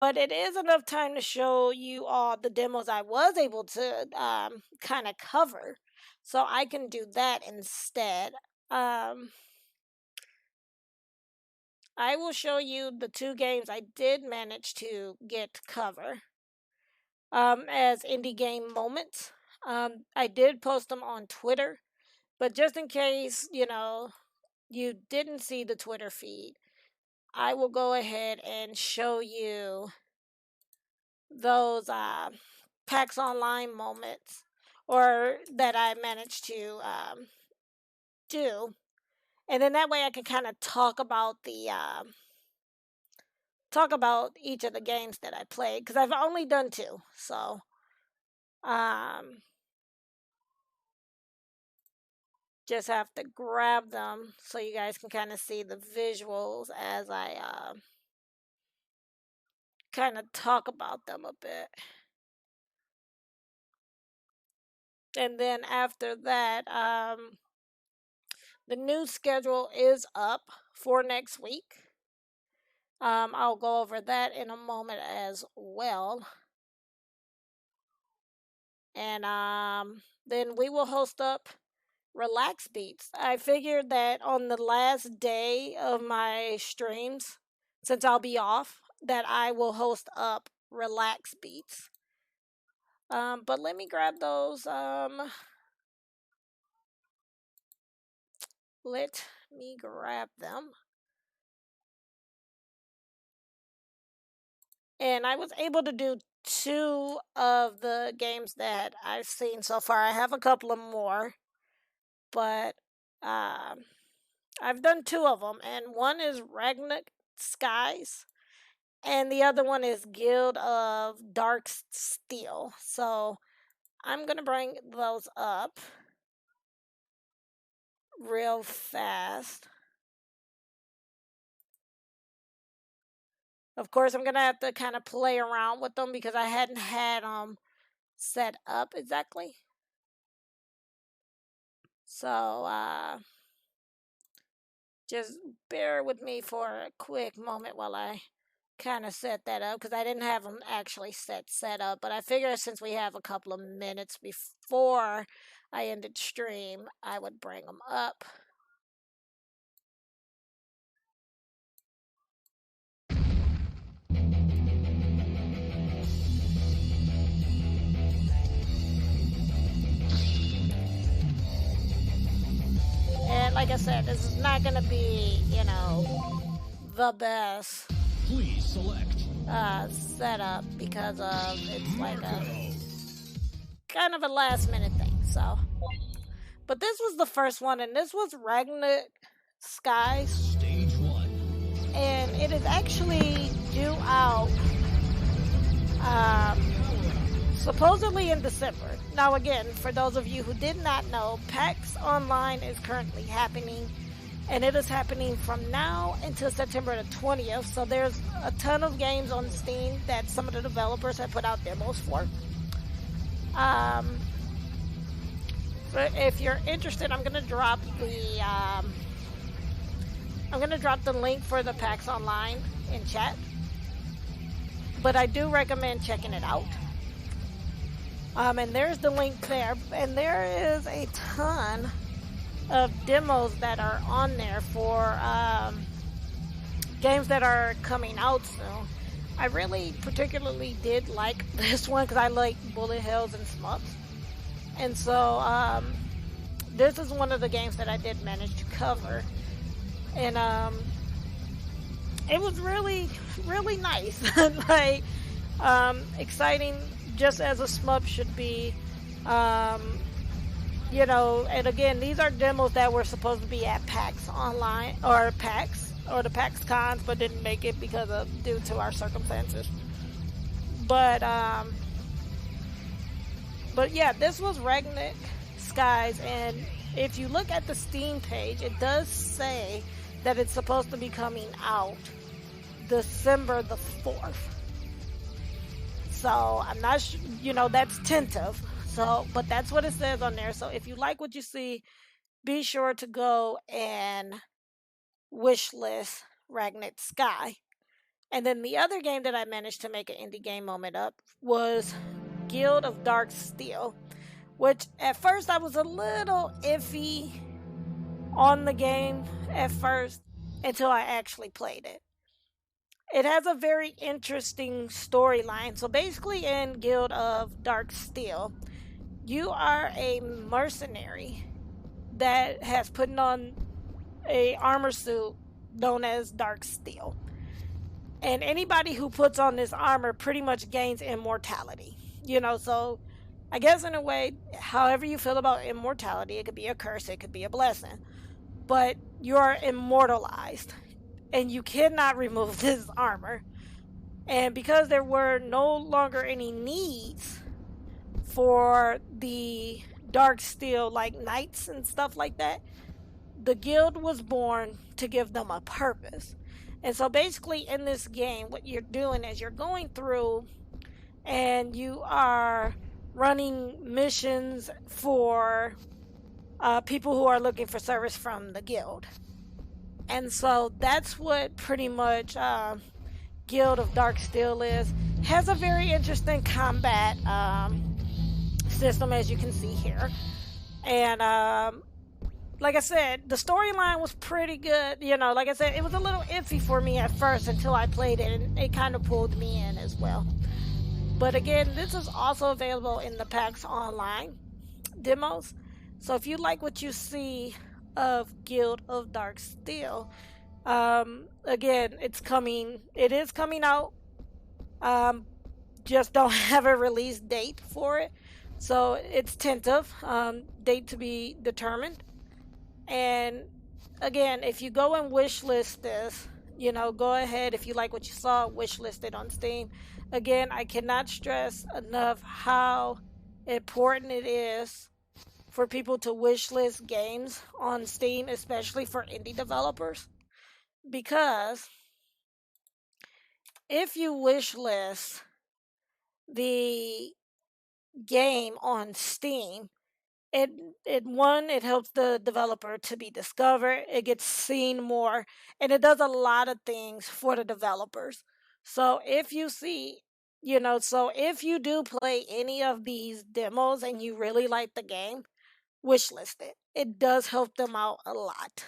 But it is enough time to show you all the demos I was able to kind of cover. So I can do that instead. Um, I will show you the 2 games I did manage to get to cover as indie game moments. I did post them on Twitter, but just in case, you didn't see the Twitter feed, I will go ahead and show you those PAXOnline moments or that I managed to do. And then that way I can kind of talk about each of the games that I played because I've only done 2. So um just have to grab them so you guys can kind of see the visuals as I kind of talk about them a bit. And then after that, the new schedule is up for next week. I'll go over that in a moment as well. And then we will host up Relax Beats. I figured that on the last day of my streams, since I'll be off, that I will host up Relax Beats. But let me grab those. Let me grab them. And I was able to do 2 of the games that I've seen so far. I have a couple of more, but I've done 2 of them, and one is Ragnok Skies, and the other one is Guild of Darksteel. So I'm gonna bring those up real fast. Of course, I'm gonna have to kind of play around with them because I hadn't had them set up exactly. So just bear with me for a quick moment while I kind of set that up because I didn't have them actually set up. But I figure since we have a couple of minutes before I ended stream, I would bring them up. And like I said, this is not gonna be, the best Please select setup because of it's like a kind of a last minute thing. So, but this was the first one, and this was Ragnok Skies, Stage 1. and it is actually due out supposedly in December. Now, again, for those of you who did not know, PAXOnline is currently happening, and it is happening from now until September the 20th. So there's a ton of games on Steam that some of the developers have put out demos for. But if you're interested, I'm gonna drop the link for the PAXOnline in chat. But I do recommend checking it out. And there's the link there, and there is a ton of demos that are on there for games that are coming out soon. I really particularly did like this one because I like bullet hells and smuts, and so this is one of the games that I did manage to cover, and it was really nice. Like exciting, just as a smut should be. And again, these are demos that were supposed to be at PAXOnline or PAX or the PAX cons, but didn't make it due to our circumstances. But yeah, this was Ragnok Skies, and if you look at the Steam page, it does say that it's supposed to be coming out December the 4th. So I'm not sure, that's tentative. So, but that's what it says on there. So if you like what you see, be sure to go and wishlist Ragnok Sky. And then the other game that I managed to make an indie game moment up was Guild of Darksteel, which at first I was a little iffy on the game at first until I actually played it. It has a very interesting storyline. So basically, in Guild of Darksteel, you are a mercenary that has put on a armor suit known as Darksteel. And anybody who puts on this armor pretty much gains immortality. So I guess in a way, however you feel about immortality, it could be a curse, it could be a blessing. But you're immortalized and you cannot remove this armor. And because there were no longer any needs for the Darksteel like knights and stuff like that, the guild was born to give them a purpose. And so basically in this game, what you're doing is you're going through and you are running missions for people who are looking for service from the guild. And so that's what pretty much Guild of Darksteel is. Has a very interesting combat system, as you can see here. And like I said, the storyline was pretty good. Like I said, it was a little iffy for me at first until I played it, and it kind of pulled me in as well. But again, this is also available in the PAXOnline demos. So if you like what you see of Guild of Darksteel, again, it is coming out. Just don't have a release date for it. So it's tentative, date to be determined. And again, if you go and wishlist this, go ahead. If you like what you saw, wishlist it on Steam. Again, I cannot stress enough how important it is for people to wishlist games on Steam, especially for indie developers. Because if you wishlist the game on Steam, it helps the developer to be discovered, it gets seen more, and it does a lot of things for the developers. So if you see, so if you do play any of these demos and you really like the game, wishlist it. It does help them out a lot.